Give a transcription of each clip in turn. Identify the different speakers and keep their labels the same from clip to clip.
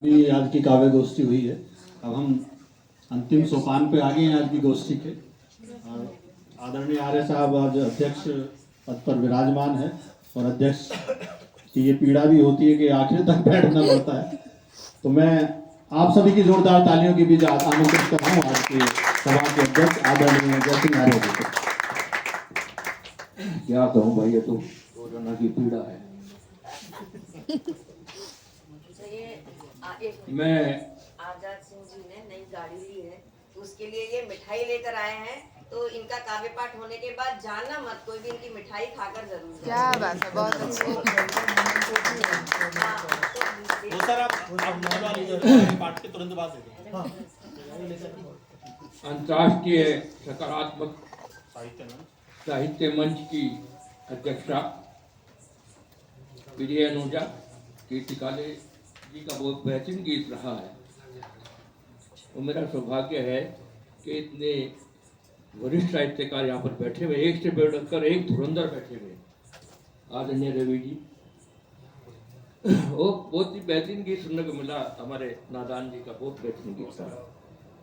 Speaker 1: भी आज की काव्य गोष्ठी हुई है। अब हम अंतिम सोपान पे आ गए हैं आज की गोष्ठी के। और आदरणीय आर्य साहब आज अध्यक्ष पद पर विराजमान है और अध्यक्ष की ये पीड़ा भी होती है कि आखिर तक बैठना पड़ता है। तो मैं आप सभी की जोरदार तालियों के बीच आमंत्रित कर रहा हूँ आज की सभा के अध्यक्ष आदरणीय जय सिंह आर्य जी को।
Speaker 2: क्या कहूँ भाई, ये तो कोरोना की पीड़ा है। मैं
Speaker 3: आजाद सिंह जी ने नई गाड़ी ली है, उसके लिए ये मिठाई लेकर आए हैं। तो इनका काव्य पाठ होने के बाद जाना मत, कोई भी इनकी मिठाई खाकर जरूर।
Speaker 4: क्या बात है, बहुत अच्छी।
Speaker 5: वो सर आप पाठ के तुरंत बाद
Speaker 2: अंतर्राष्ट्रीय सकारात्मक साहित्य मंच की अध्यक्षा प्रिय अनुजा कीर्तिकाले जी का बहुत बेहतरीन गीत रहा है। वो मेरा सौभाग्य है कि इतने वरिष्ठ साहित्यकार यहाँ पर बैठे हुए, एक से बढ़कर एक धुरंधर बैठे हुए। आदरणीय रवि जी, वो बहुत ही बेहतरीन गीत सुनने को मिला। हमारे नादान जी का बहुत बेहतरीन गीत था,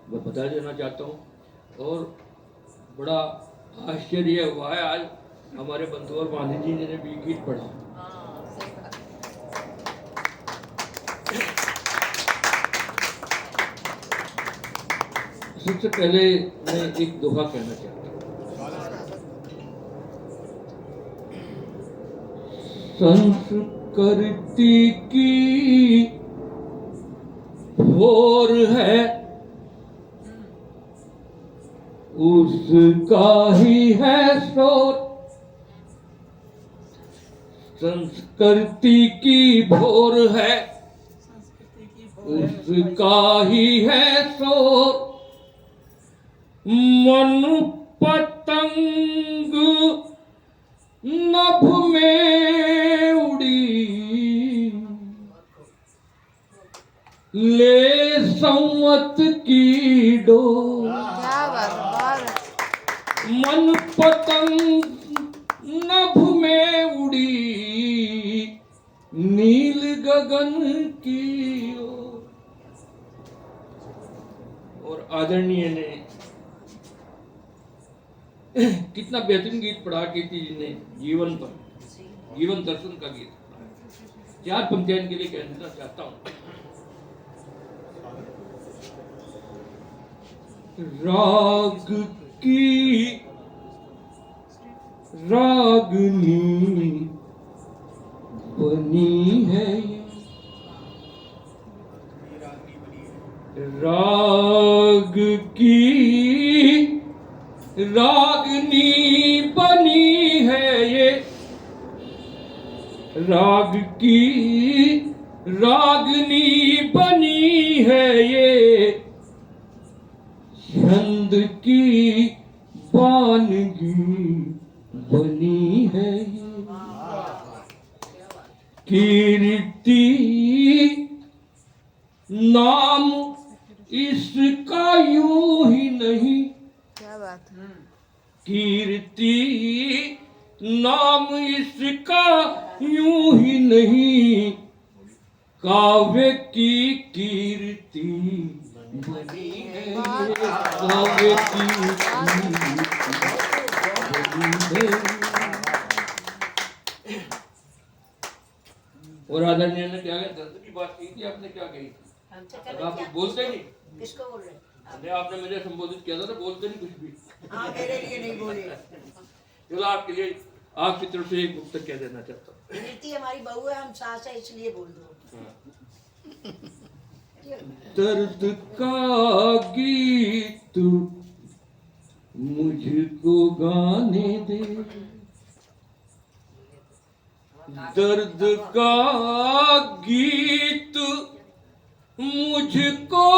Speaker 2: मैं बता देना चाहता हूँ। और बड़ा आश्चर्य हुआ है आज हमारे बंधु और गांधी जी ने भी गीत पढ़ा। सबसे पहले मैं एक दोहा कहना चाहता हूँ। संस्कृति की भोर है, उसका ही है शोर। संस्कृति की भोर है, उसका ही है शोर। मनु पतंग नभ में उड़ी, ले संवत की डोर।
Speaker 4: क्या बात है।
Speaker 2: मन पतंग नभ में उड़ी, नील गगन की ओर। और आदरणीय ने कितना बेहतरीन गीत पढ़ा कीर्ति जी ने, जीवन पर, जीवन दर्शन का गीत। चार पंक्तियां के लिए कहना चाहता हूं। राग की रागनी बनी है, राग की रागनी बनी है ये, राग की रागनी बनी है ये। छंद की वानगी बनी है ये, कीर्ति नाम इसका यूं ही नहीं।
Speaker 4: क्या बात है।
Speaker 2: कीर्ति नाम इसका यूं ही नहीं, काव्य की कीर्ति बनी है, काव्य की कीर्ति बनी है। और आदरणीय ने क्या कहा, दर्द की बात की थी आपने, क्या कही? आप बोलते नहीं।
Speaker 3: किसको बोल रहे?
Speaker 2: अरे आपने मुझे संबोधित किया था ना, बोलते नहीं कुछ भी।
Speaker 3: हाँ, मेरे लिए नहीं बोले।
Speaker 2: चलो आपके लिए, आपकी तरफ से एक मुक्त कह देना चाहता हूँ।
Speaker 3: कीर्ति हमारी बहू है, हम सास है, इसलिए बोल दो।
Speaker 2: दर्द का गीत मुझको गाने दे, दर्द का गीत मुझको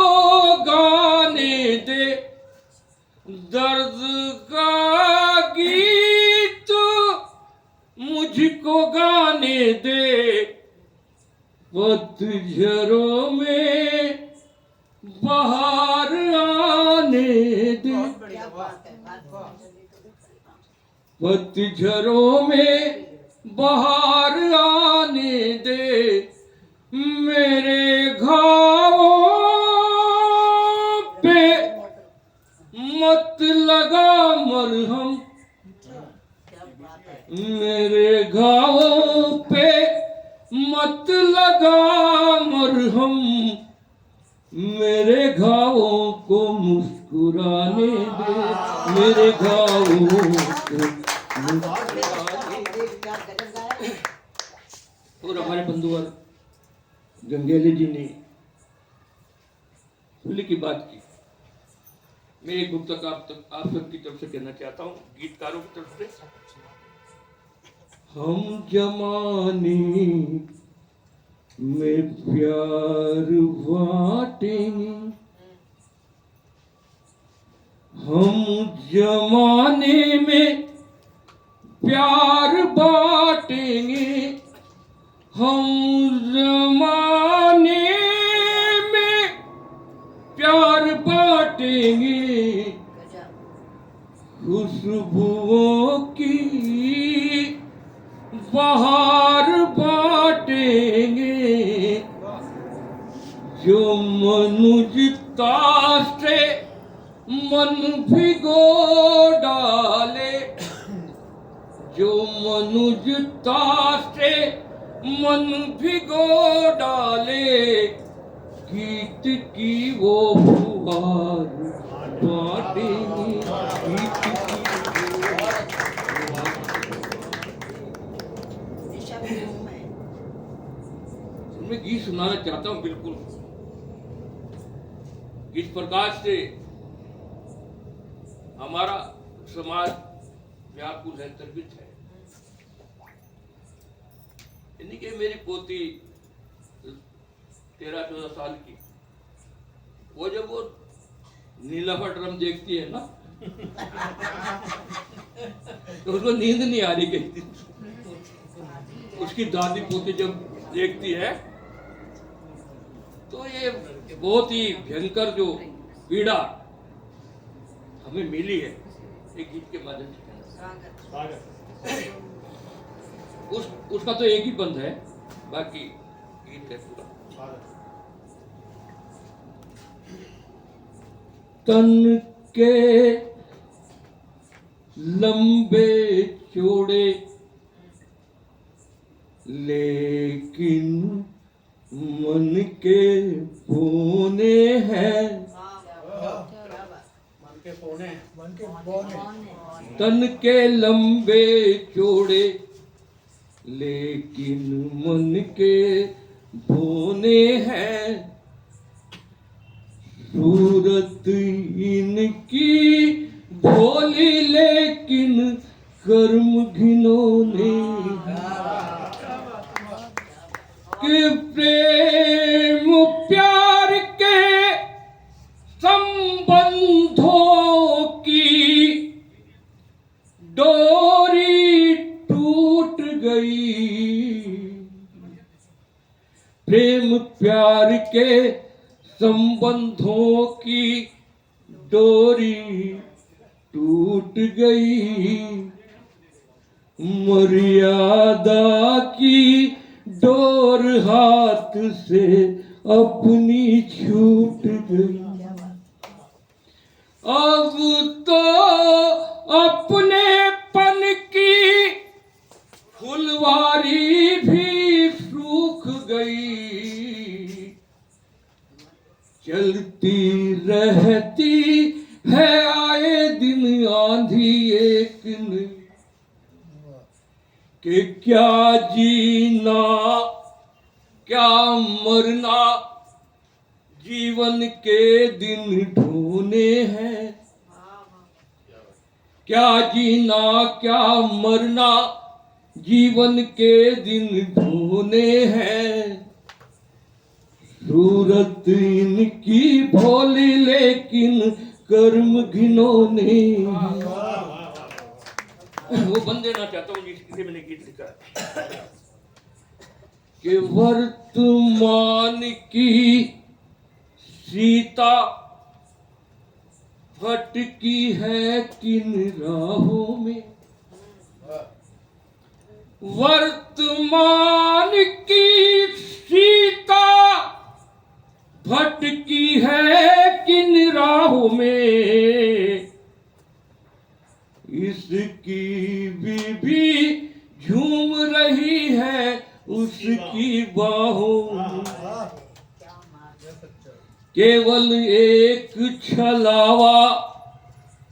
Speaker 2: गाने दे, दर्द का गीत मुझको गाने दे। पतझड़ों में बाहर आने दे, पतझड़ों में बाहर आने दे, मेरे घर मेरे घावों पे मत लगा मरहम, मेरे घावों को मुस्कुराने दे, मेरे घावों को मुस्कुराने दे। और हमारे बंधुवर गंगेली जी ने होली की बात की। मैं एक गुप्तक आप सबकी तरफ से कहना चाहता हूँ, गीतकारों की तरफ से। हम जमाने में प्यार बांटेंगे, हम जमाने में प्यार बांटेंगे, हम जमाने में प्यार बांटेंगे, खुशबुओं की बहार बांटेंगे, जो मनुजता से मन भिगो डाले, जो मनुजता से मन भिगो डाले, गीत की वो फुहार बांटेंगे, गीत की मैं गीत सुनाना चाहता हूँ। बिल्कुल इस प्रकार से हमारा समाज व्याकुल है, गर्वित है। यानी कि मेरी पोती 13-14 साल की, वो जब वो नीलावा ड्रम देखती है ना तो उसको नींद नहीं आ रही कहती। उसकी दादी पोती जब देखती है तो ये बहुत ही भयंकर जो पीड़ा हमें मिली है एक गीत के माध्यम से। उसका तो एक ही बंद है, बाकी गीत है पूरा। तन के लंबे चौड़े लेकिन मन के पौने हैं, तन के लंबे चौड़े लेकिन मन के बोने हैं, सूरत इनकी भोली लेकिन कर्म घिनौने, कि प्रेम प्यार के संबंधों की डोरी टूट गई, प्रेम प्यार के संबंधों की डोरी टूट गई, मर्यादा की डोर हाथ से अपनी छूट गई, अब तो अपनेपन की फुलवारी भी सूख गई, चलती रहती है आए दिन आंधी एक नहीं, कि क्या जीना क्या मरना जीवन के दिन ढूंढने हैं, क्या जीना क्या मरना जीवन के दिन ढूंढने हैं, सूरत इनकी भोली लेकिन कर्म घिनौने। वो बंद देना चाहता हूँ जिसके मैंने गीत लिखा है कि वर्तमान की सीता भटकी है किन राहों में, वर्तमान की सीता भटकी है किन राहों में, इसकी बीबी झूम रही है उसकी बाहों में। केवल एक छलावा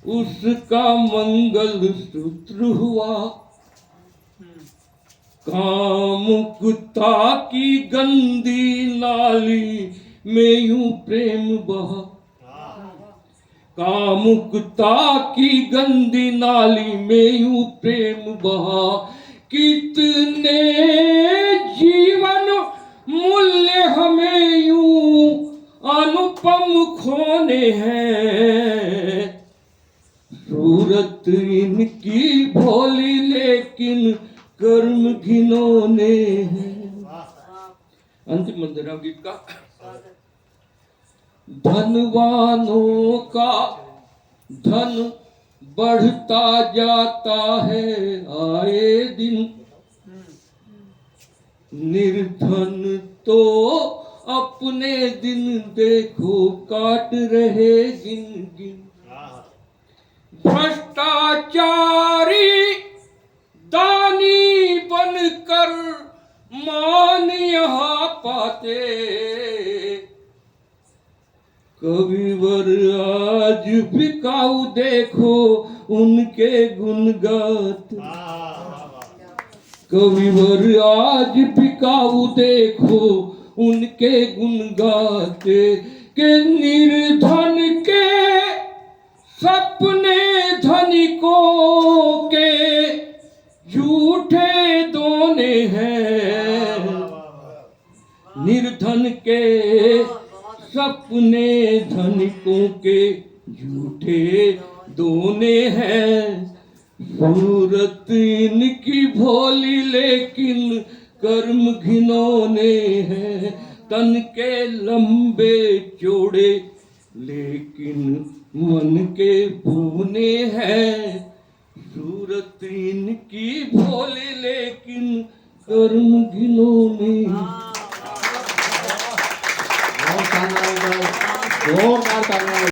Speaker 2: उसका मंगल सूत्र हुआ। कामुकता की गंदी नाली में यूं प्रेम बहा। कामुकता की गंदी नाली में यूं प्रेम बहा। कितने जीवन मूल्य हमें यूं अनुपम खोने हैं। सूरत इनकी भोली लेकिन कर्म घिनौने हैं। अंतिम मंदिरा गीत का। धनवानों का धन बढ़ता जाता है आए दिन। निर्धन तो अपने दिन देखो काट रहे गिन गिन। भ्रष्टाचारी दानी बनकर मान यहाँ पाते। कविवर आज बिकाऊ देखो उनके गुण गाते। कविवर आज बिकाऊ देखो उनके गुण गाते। के निर्धन के सपने धनिकों के झूठे दोने हैं। निर्धन के सपने धनिकों के झूठे दोने हैं। सूरत इनकी भोली लेकिन कर्म घिनौने हैं। तन के लंबे चौड़े लेकिन मन के पूने हैं। सूरत इनकी भोली लेकिन कर्म घिनौने।
Speaker 1: जोरदार तालियां।